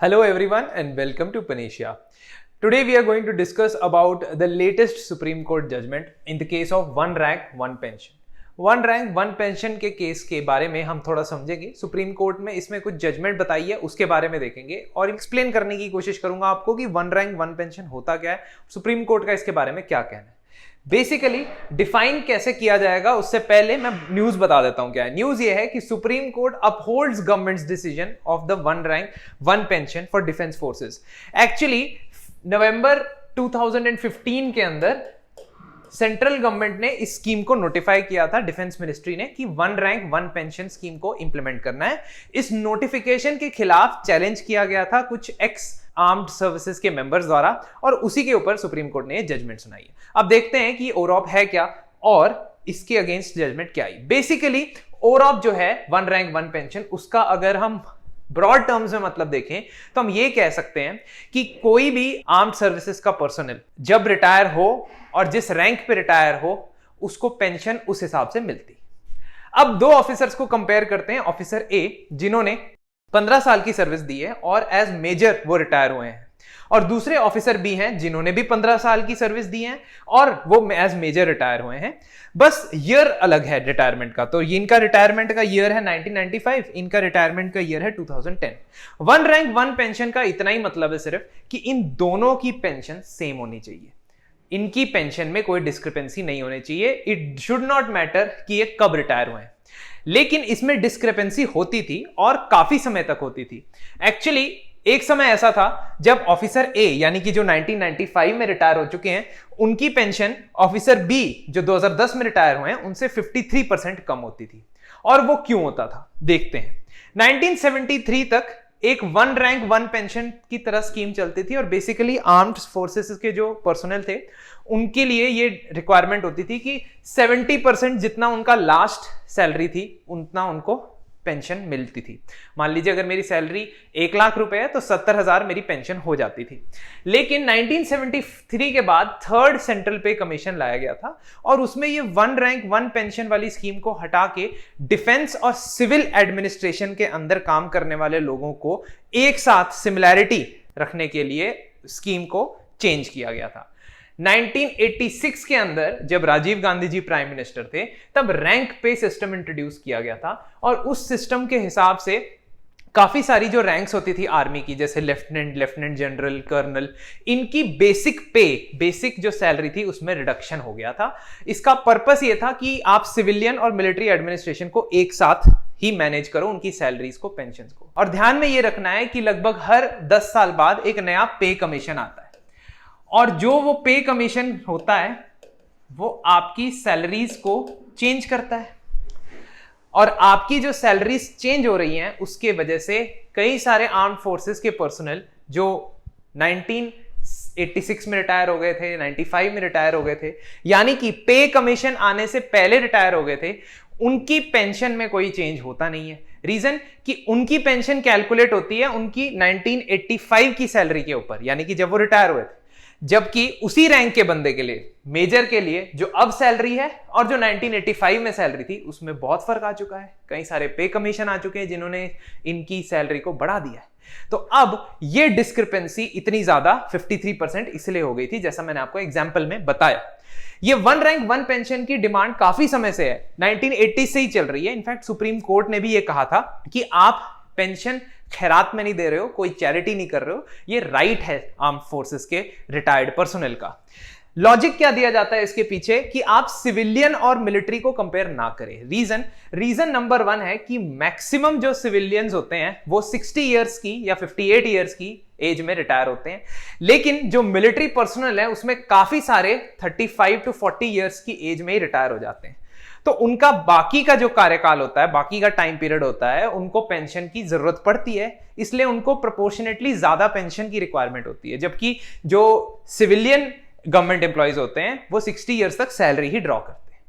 Hello everyone and welcome to Panesia. Today we are going to discuss about the latest Supreme Court judgment in the case of one rank one pension. One rank one pension के case के बारे में हम थोड़ा समझेंगे। Supreme court में इसमें कुछ जजमेंट बताई है उसके बारे में देखेंगे और एक्सप्लेन करने की कोशिश करूंगा आपको कि वन रैंक वन पेंशन होता क्या है, सुप्रीम कोर्ट का इसके बारे में क्या कहना है, बेसिकली डिफाइन कैसे किया जाएगा। उससे पहले मैं न्यूज बता देता हूं क्या है। न्यूज ये है कि Supreme Court upholds government's decision of the one rank one pension for defence forces. Actually November 2015 के अंदर सेंट्रल गवर्नमेंट ने इस स्कीम को नोटिफाई किया था, डिफेंस मिनिस्ट्री ने, कि one rank one pension scheme को इंप्लीमेंट करना है। इस नोटिफिकेशन के खिलाफ चैलेंज किया गया था कुछ एक्स आर्म्ड सर्विसेज के मेंबर्स द्वारा और उसी के ऊपर सुप्रीम कोर्ट ने जजमेंट सुनाई है। अब देखते हैं कि ओरॉप है क्या और इसके अगेंस्ट जजमेंट क्या आई। बेसिकली ओरॉप जो है वन रैंक वन पेंशन, उसका अगर हम ब्रॉड टर्म्स में मतलब देखें तो हम ये कह सकते हैं कि कोई भी आर्म्ड सर्विसेज का पर्सनल जब रिटायर हो और जिस रैंक पे रिटायर हो उसको पेंशन उस हिसाब से मिलती। अब दो ऑफिसर्स को कंपेयर करते हैं। ऑफिसर ए जिन्होंने 15 साल की सर्विस दी है और एज मेजर वो रिटायर हुए हैं, और दूसरे ऑफिसर बी हैं जिन्होंने भी 15 साल की सर्विस दी है और वो एज मेजर रिटायर हुए हैं। बस ईयर अलग है रिटायरमेंट का, तो इनका रिटायरमेंट का ईयर है 1995, इनका रिटायरमेंट का ईयर है 2010। वन रैंक वन पेंशन का इतना ही मतलब है सिर्फ कि इन दोनों की पेंशन सेम होनी चाहिए, इनकी पेंशन में कोई डिस्क्रिपेंसी नहीं होनी चाहिए। इट शुड नॉट मैटर कि ये कब रिटायर हुए हैं, लेकिन इसमें डिस्क्रिपेंसी होती थी और काफी समय तक होती थी। एक्चुअली एक समय ऐसा था जब ऑफिसर ए यानी कि जो 1995 में रिटायर हो चुके हैं, उनकी पेंशन ऑफिसर बी जो 2010 में रिटायर हुए हैं उनसे 53% कम होती थी। और वो क्यों होता था देखते हैं। 1973 तक एक वन रैंक वन पेंशन की तरह स्कीम चलती थी और बेसिकली आर्म्ड फोर्सेस के जो पर्सनल थे उनके लिए ये रिक्वायरमेंट होती थी कि 70% जितना उनका लास्ट सैलरी थी उतना उनको पेंशन मिलती थी। मान लीजिए अगर मेरी सैलरी 1 लाख रुपए है तो 70,000 मेरी पेंशन हो जाती थी। लेकिन 1973 के बाद थर्ड सेंट्रल पे कमीशन लाया गया था और उसमें ये वन रैंक वन पेंशन वाली स्कीम को हटा के डिफेंस और सिविल एडमिनिस्ट्रेशन के अंदर काम करने वाले लोगों को एक साथ सिमिलैरिटी रखने के लिए स्कीम को चेंज किया गया था। 1986 के अंदर जब राजीव गांधी जी प्राइम मिनिस्टर थे तब रैंक पे सिस्टम इंट्रोड्यूस किया गया था और उस सिस्टम के हिसाब से काफी सारी जो रैंक्स होती थी आर्मी की, जैसे लेफ्टिनेंट, लेफ्टिनेंट जनरल, कर्नल, इनकी बेसिक पे, बेसिक जो सैलरी थी उसमें रिडक्शन हो गया था। इसका पर्पस ये था कि आप सिविलियन और मिलिट्री एडमिनिस्ट्रेशन को एक साथ ही मैनेज करो, उनकी सैलरीज को, पेंशन को। और ध्यान में ये रखना है कि लगभग हर 10 साल बाद एक नया पे कमीशन आता है और जो वो पे कमीशन होता है वो आपकी सैलरीज को चेंज करता है और आपकी जो सैलरीज चेंज हो रही हैं उसके वजह से कई सारे आर्म्ड फोर्सेस के पर्सनल जो 1986 में रिटायर हो गए थे, 95 में रिटायर हो गए थे, यानी कि पे कमीशन आने से पहले रिटायर हो गए थे, उनकी पेंशन में कोई चेंज होता नहीं है। रीजन कि उनकी पेंशन कैलकुलेट होती है उनकी 1985 की सैलरी के ऊपर, यानी कि जब वो रिटायर हुए थे, जबकि उसी रैंक के बंदे के लिए, मेजर के लिए, जो अब सैलरी है और जो 1985 में सैलरी थी उसमें बहुत फर्क आ चुका है। कई सारे पे कमीशन आ चुके हैं जिन्होंने इनकी सैलरी को बढ़ा दिया है। तो अब ये डिस्क्रिपेंसी इतनी ज्यादा 53% इसलिए हो गई थी, जैसा मैंने आपको एग्जांपल में बताया। ये वन रैंक वन पेंशन की डिमांड काफी समय से है, 1980 से ही चल रही है। इनफैक्ट सुप्रीम कोर्ट ने भी ये कहा था कि आप पेंशन खैरात में नहीं दे रहे हो, कोई चैरिटी नहीं कर रहे हो, ये राइट है आर्म फोर्सेस के रिटायर्ड पर्सनल का। लॉजिक क्या दिया जाता है इसके पीछे कि आप सिविलियन और मिलिट्री को कंपेयर ना करें। रीजन नंबर 1 है कि मैक्सिमम जो सिविलियंस होते हैं वो 60 इयर्स की या 58 इयर्स की एज में रिटायर होते हैं, लेकिन जो मिलिट्री पर्सनल है उसमें काफी सारे 35 to 40 इयर्स की एज में ही रिटायर हो जाते हैं। तो उनका बाकी का जो कार्यकाल होता है, बाकी का टाइम पीरियड होता है, उनको पेंशन की जरूरत पड़ती है, इसलिए उनको प्रोपोर्शनेटली ज्यादा पेंशन की रिक्वायरमेंट होती है। जबकि जो सिविलियन गवर्नमेंट एम्प्लॉयज होते हैं वो 60 इयर्स तक सैलरी ही ड्रॉ करते हैं।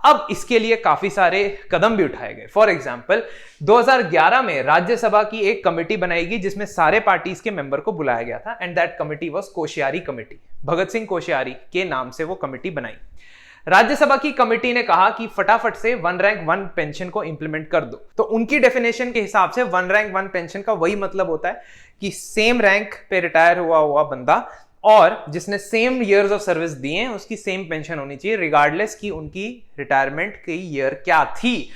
अब इसके लिए काफी सारे कदम भी उठाए गए। फॉर एग्जाम्पल 2011 में राज्यसभा की एक कमेटी बनाई गई जिसमें सारे पार्टीज के मेंबर को बुलाया गया था and that committee was Koshyari committee. Bhagat Singh Koshyari के नाम से वो कमेटी बनाई। राज्यसभा की कमेटी ने कहा कि फटाफट से वन रैंक वन पेंशन को इंप्लीमेंट कर दो। तो उनकी डेफिनेशन के हिसाब से वन रैंक वन पेंशन का वही मतलब होता है कि सेम रैंक पे रिटायर हुआ बंदा और जिसने सेम ईयर्स ऑफ सर्विस दिए हैं उसकी सेम पेंशन होनी चाहिए, रिगार्डलेस कि उनकी रिटायरमेंट की ईयर क्या थी।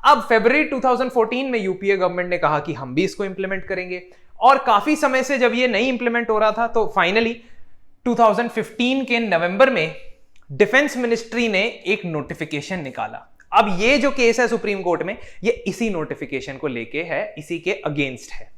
अब फरवरी 2014 में यूपीए गवर्नमेंट ने कहा कि हम भी इसको इंप्लीमेंट करेंगे, और काफी समय से जब ये नहीं इंप्लीमेंट हो रहा था तो फाइनली 2015 के नवंबर में डिफेंस मिनिस्ट्री ने एक नोटिफिकेशन निकाला। अब ये जो केस है सुप्रीम कोर्ट में, ये इसी नोटिफिकेशन को लेके है, इसी के अगेंस्ट है,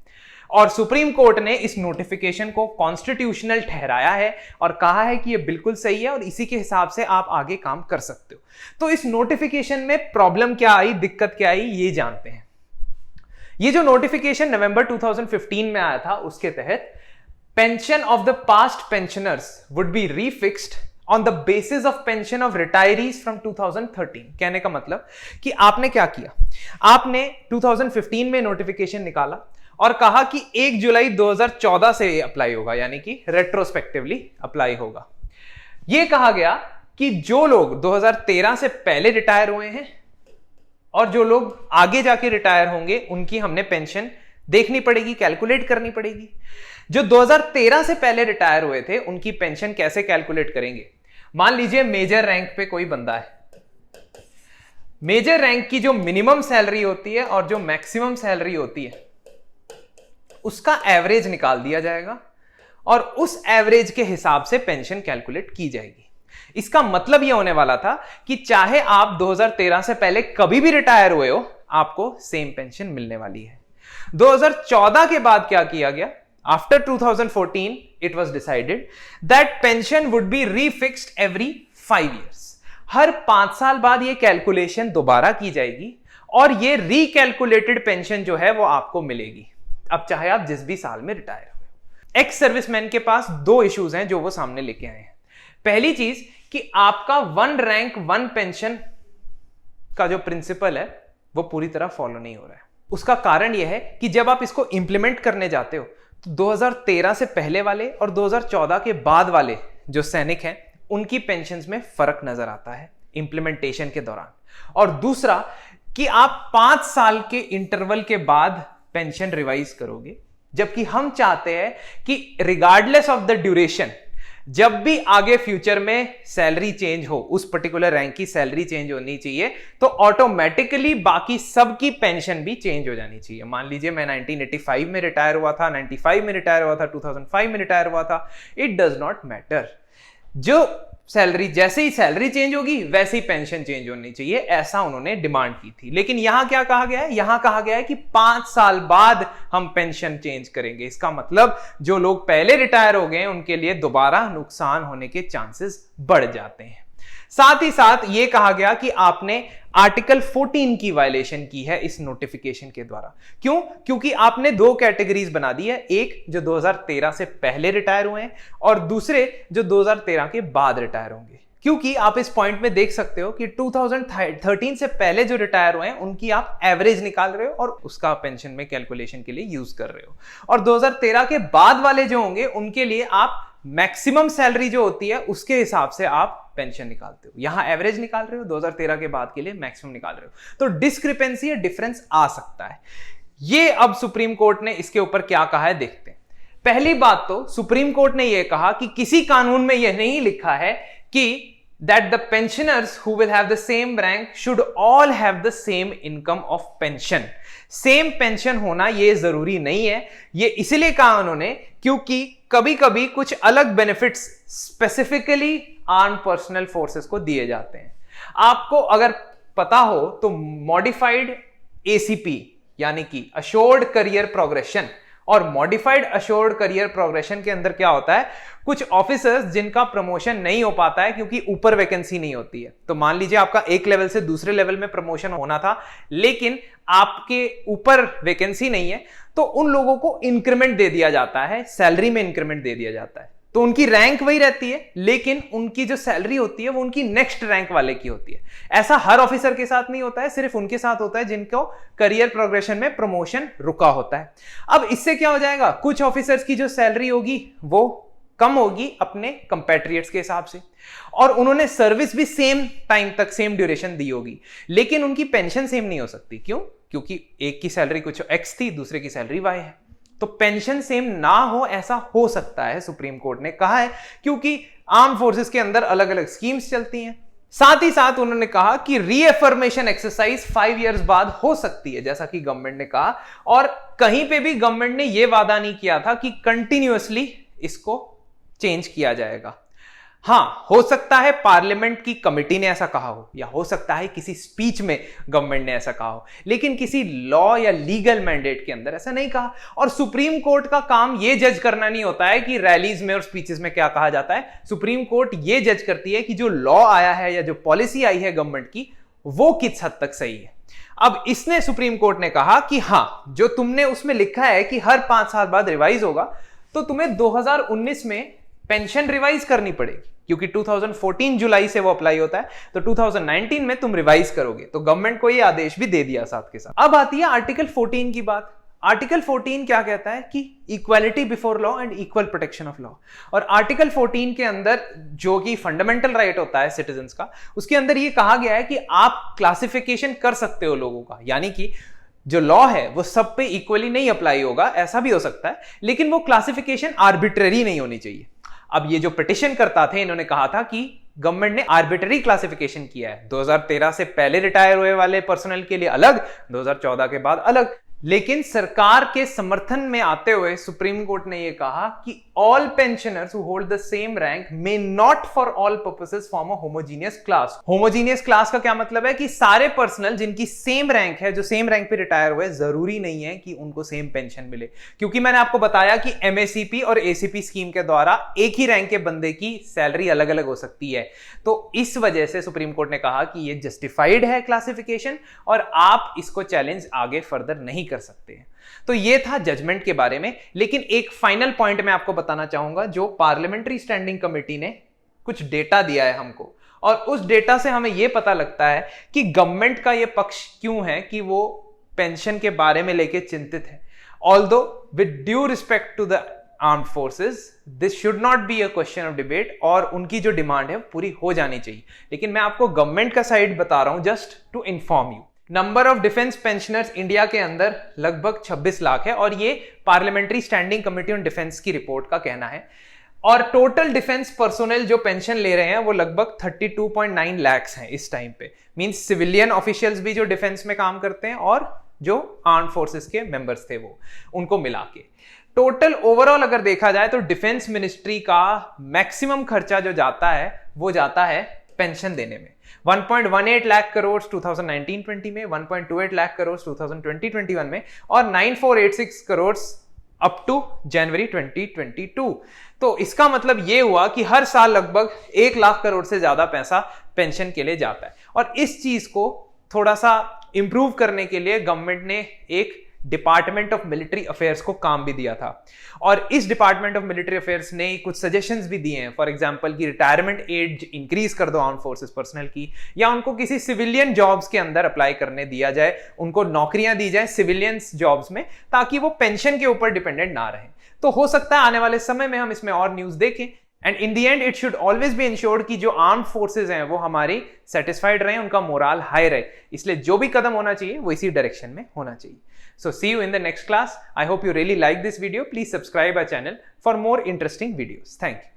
और सुप्रीम कोर्ट ने इस नोटिफिकेशन को कॉन्स्टिट्यूशनल ठहराया है और कहा है कि ये बिल्कुल सही है और इसी के हिसाब से आप आगे काम कर सकते हो। तो इस नोटिफिकेशन में प्रॉब्लम क्या आई, दिक्कत क्या आई, ये जानते हैं। ये जो नोटिफिकेशन नवंबर 2015 में आया था, उसके तहत pension of the past pensioners would be refixed on the basis of pension of retirees from 2013। कहने का मतलब कि आपने क्या किया, आपने 2015 में नोटिफिकेशन निकाला और कहा कि 1 जुलाई 2014 से अप्लाई होगा, यानी कि रेट्रोस्पेक्टिवली अप्लाई होगा। यह कहा गया कि जो लोग 2013 से पहले रिटायर हुए हैं और जो लोग आगे जाके रिटायर होंगे उनकी हमने पेंशन देखनी पड़ेगी, कैलकुलेट करनी पड़ेगी। जो 2013 से पहले रिटायर हुए थे उनकी पेंशन कैसे कैलकुलेट करेंगे? मान लीजिए मेजर रैंक पे कोई बंदा है, मेजर रैंक की जो मिनिमम सैलरी होती है और जो मैक्सिमम सैलरी होती है उसका एवरेज निकाल दिया जाएगा और उस एवरेज के हिसाब से पेंशन कैलकुलेट की जाएगी। इसका मतलब यह होने वाला था कि चाहे आप 2013 से पहले कभी भी रिटायर हुए हो, आपको सेम पेंशन मिलने वाली है। 2014 के बाद क्या किया गया? After 2014 it was decided that pension would be refixed every 5 years। हर 5 साल बाद ये कैलकुलेशन दोबारा की जाएगी और ये रिकैलकुलेटेड पेंशन जो है वो आपको मिलेगी, अब चाहे आप जिस भी साल में रिटायर हुए। एक्स सर्विसमैन के पास 2 इश्यूज हैं जो वो सामने लेके आए हैं। पहली चीज कि आपका वन रैंक वन पेंशन का जो प्रिंसिपल है वो पूरी तरह फॉलो नहीं हो रहा है। उसका कारण यह है कि जब आप इसको इंप्लीमेंट करने जाते हो तो 2013 से पहले वाले और 2014 के बाद वाले जो सैनिक हैं उनकी पेंशन्स में फर्क नजर आता है इंप्लीमेंटेशन के दौरान। और दूसरा कि आप 5 साल के इंटरवल के बाद पेंशन रिवाइज करोगे, जबकि हम चाहते हैं कि रिगार्डलेस ऑफ द ड्यूरेशन, जब भी आगे फ्यूचर में सैलरी चेंज हो, उस पर्टिकुलर रैंक की सैलरी चेंज होनी चाहिए तो ऑटोमेटिकली बाकी सबकी पेंशन भी चेंज हो जानी चाहिए। मान लीजिए मैं 1985 में रिटायर हुआ था, 95 में रिटायर हुआ था, 2005 में रिटायर हुआ था, इट डज नॉट मैटर। जो सैलरी, जैसे ही सैलरी चेंज होगी वैसे ही पेंशन चेंज होनी चाहिए, ऐसा उन्होंने डिमांड की थी। लेकिन यहां क्या कहा गया है? यहां कहा गया है कि 5 साल बाद हम पेंशन चेंज करेंगे। इसका मतलब जो लोग पहले रिटायर हो गए उनके लिए दोबारा नुकसान होने के चांसेस बढ़ जाते हैं। साथ ही साथ यह कहा गया कि आपने आर्टिकल 14 की वायलेशन की है इस नोटिफिकेशन के द्वारा। क्यों? क्योंकि आपने 2 कैटेगरीज बना दी है, एक जो 2013 से पहले रिटायर हुए हैं और दूसरे जो 2013 के बाद रिटायर होंगे। क्योंकि आप इस पॉइंट में देख सकते हो कि 2013 से पहले जो रिटायर हुए हैं उनकी आप एवरेज निकाल रहे हो और उसका पेंशन में कैलकुलेशन के लिए यूज कर रहे हो, और 2013 के बाद वाले जो होंगे उनके लिए आप मैक्सिमम सैलरी जो होती है उसके हिसाब से आप पेंशन निकालते हो। यहां एवरेज निकाल रहे हो, 2013 के बाद के लिए मैक्सिमम निकाल रहे हो, तो डिस्क्रिपेंसी या डिफरेंस आ सकता है। ये अब सुप्रीम कोर्ट ने इसके ऊपर क्या कहा है देखते हैं। पहली बात तो सुप्रीम कोर्ट ने यह कहा कि किसी कानून में यह नहीं लिखा है कि that the pensioners who will have the same rank should all have the same income of pension। Same pension होना यह जरूरी नहीं है। यह इसलिए कहा उन्होंने क्योंकि कभी कभी कुछ अलग benefits specifically arm personal forces को दिए जाते हैं। आपको अगर पता हो तो मॉडिफाइड एसीपी यानी कि अश्योर्ड करियर प्रोग्रेशन और मॉडिफाइड अश्योर्ड करियर प्रोग्रेशन के अंदर क्या होता है, कुछ ऑफिसर्स जिनका प्रमोशन नहीं हो पाता है क्योंकि ऊपर वैकेंसी नहीं होती है। तो मान लीजिए आपका एक लेवल से दूसरे लेवल में प्रमोशन होना था लेकिन आपके ऊपर वैकेंसी नहीं है, तो उन लोगों को इंक्रीमेंट दे दिया जाता है, सैलरी में इंक्रीमेंट दे दिया जाता है। तो उनकी रैंक वही रहती है लेकिन उनकी जो सैलरी होती है वो उनकी नेक्स्ट रैंक वाले की होती है। ऐसा हर ऑफिसर के साथ नहीं होता है, सिर्फ उनके साथ होता है जिनको करियर प्रोग्रेशन में प्रमोशन रुका होता है। अब इससे क्या हो जाएगा, कुछ ऑफिसर्स की जो सैलरी होगी वो कम होगी अपने कंपैट्रियट्स के हिसाब से, और उन्होंने सर्विस भी सेम टाइम तक सेम ड्यूरेशन दी होगी, लेकिन उनकी पेंशन सेम नहीं हो सकती। क्यों? क्योंकि एक की सैलरी कुछ एक्स थी, दूसरे की सैलरी वाई है। तो पेंशन सेम ना हो ऐसा हो सकता है, सुप्रीम कोर्ट ने कहा है, क्योंकि आर्म फोर्सेस के अंदर अलग अलग स्कीम्स चलती हैं। साथ ही साथ उन्होंने कहा कि रीएफर्मेशन एक्सरसाइज 5 इयर्स बाद हो सकती है, जैसा कि गवर्नमेंट ने कहा, और कहीं पे भी गवर्नमेंट ने यह वादा नहीं किया था कि कंटिन्यूअसली इसको चेंज किया जाएगा। हां, हो सकता है पार्लियामेंट की कमेटी ने ऐसा कहा हो, या हो सकता है किसी स्पीच में गवर्नमेंट ने ऐसा कहा हो, लेकिन किसी लॉ या लीगल मैंडेट के अंदर ऐसा नहीं कहा। और सुप्रीम कोर्ट का काम यह जज करना नहीं होता है कि रैलीज में और स्पीचेस में क्या कहा जाता है। सुप्रीम कोर्ट यह जज करती है कि जो लॉ आया है या जो पॉलिसी आई है गवर्नमेंट की, वो किस हद तक सही है। अब इसने सुप्रीम कोर्ट ने कहा कि हां, जो तुमने उसमें लिखा है कि हर 5 साल बाद रिवाइज होगा, तो तुम्हें 2019 में पेंशन रिवाइज करनी पड़ेगी, क्योंकि 2014 जुलाई से वो अप्लाई होता है, तो 2019 में तुम रिवाइज करोगे। तो गवर्नमेंट को ये आदेश भी दे दिया साथ के साथ। अब आती है आर्टिकल 14 की बात। आर्टिकल 14 क्या कहता है कि equality before law and equal protection of law. और आर्टिकल 14 के अंदर जो कि फंडामेंटल राइट होता है सिटीजन्स का, उसके अंदर ये कहा गया है कि आप क्लासिफिकेशन कर सकते हो लोगों का, यानी कि जो लॉ है वो सब पे इक्वली नहीं अप्लाई होगा, ऐसा भी हो सकता है, लेकिन वो क्लासिफिकेशन आर्बिट्ररी नहीं होनी चाहिए। अब ये जो पिटिशन करता थे, इन्होंने कहा था कि गवर्नमेंट ने आर्बिट्ररी क्लासिफिकेशन किया है, 2013 से पहले रिटायर हुए वाले पर्सनल के लिए अलग, 2014 के बाद अलग। लेकिन सरकार के समर्थन में आते हुए सुप्रीम कोर्ट ने यह कहा कि all pensioners who hold the same rank may not for all purposes form a homogeneous class. Homogeneous class का क्या मतलब है कि सारे पर्सनल जिनकी सेम रैंक है, जो सेम रैंक पे रिटायर हुए, जरूरी नहीं है कि उनको सेम पेंशन मिले, क्योंकि मैंने आपको बताया कि एमएससीपी और एसीपी स्कीम के द्वारा एक ही रैंक के बंदे की सैलरी अलग अलग हो सकती है। तो इस वजह से सुप्रीम कोर्ट ने कहा कि यह जस्टिफाइड है क्लासिफिकेशन, और आप इसको चैलेंज आगे फर्दर नहीं कर सकते हैं। तो यह था जजमेंट के बारे में। लेकिन एक फाइनल पॉइंट मैं आपको बताना चाहूंगा, जो पार्लियामेंट्री स्टैंडिंग कमेटी ने कुछ डेटा दिया है हमको, और उस डेटा से हमें यह पता लगता है कि गवर्नमेंट का यह पक्ष क्यों है कि वो पेंशन के बारे में लेके चिंतित है। Although with due respect to the armed forces, this should not be a question of debate, और उनकी जो डिमांड है पूरी हो जानी चाहिए। लेकिन मैं आपको गवर्नमेंट का साइड बता रहा हूं just to inform you. Number of defence pensioners India के अंदर लगभग 26 लाख है, और ये parliamentary standing committee on defence की रिपोर्ट का कहना है। और टोटल डिफेंस पर्सोनल जो पेंशन ले रहे हैं वो लगभग 32.9 लाख हैं इस टाइम पे। मींस सिविलियन ऑफिशियल्स भी जो डिफेंस में काम करते हैं, और जो आर्म्ड फोर्सेस के मेंबर्स थे वो, उनको मिला के टोटल ओवरऑल अगर देखा जाए तो डिफेंस मिनिस्ट्री का मैक्सिमम खर्चा जो जाता है वो जाता है पेंशन देने में। 1.18 लाख करोड़ 2019-20 में, 1.28 लाख करोड़ 2020-21 में, और 9486 करोड़ अप टू जनवरी 2022। तो इसका मतलब यह हुआ कि हर साल लगभग 1 लाख करोड़ से ज्यादा पैसा पेंशन के लिए जाता है। और इस चीज को थोड़ा सा इंप्रूव करने के लिए गवर्नमेंट ने एक डिपार्टमेंट ऑफ मिलिट्री अफेयर्स को काम भी दिया था, और इस डिपार्टमेंट ऑफ मिलिट्री अफेयर्स ने कुछ सजेशंस भी दिए हैं। फॉर एग्जांपल कि रिटायरमेंट एज इंक्रीज कर दो आर्म फोर्सेस पर्सनल की, या उनको किसी सिविलियन जॉब्स के अंदर अप्लाई करने दिया जाए, उनको नौकरियां दी जाए सिविलियंस जॉब्स में, ताकि वो पेंशन के ऊपर डिपेंडेंट ना रहे। तो हो सकता है आने वाले समय में हम इसमें और न्यूज देखें। And in the and it should always be insured कि जो आर्म्ड फोर्सेज हैं वो हमारी सेटिस्फाइड रहे, उनका मोरल हाई रहे। इसलिए जो भी कदम होना चाहिए वो इसी डायरेक्शन में होना चाहिए। So see you in the next class. I hope you really like this video. Please subscribe our channel for more interesting videos. Thank you.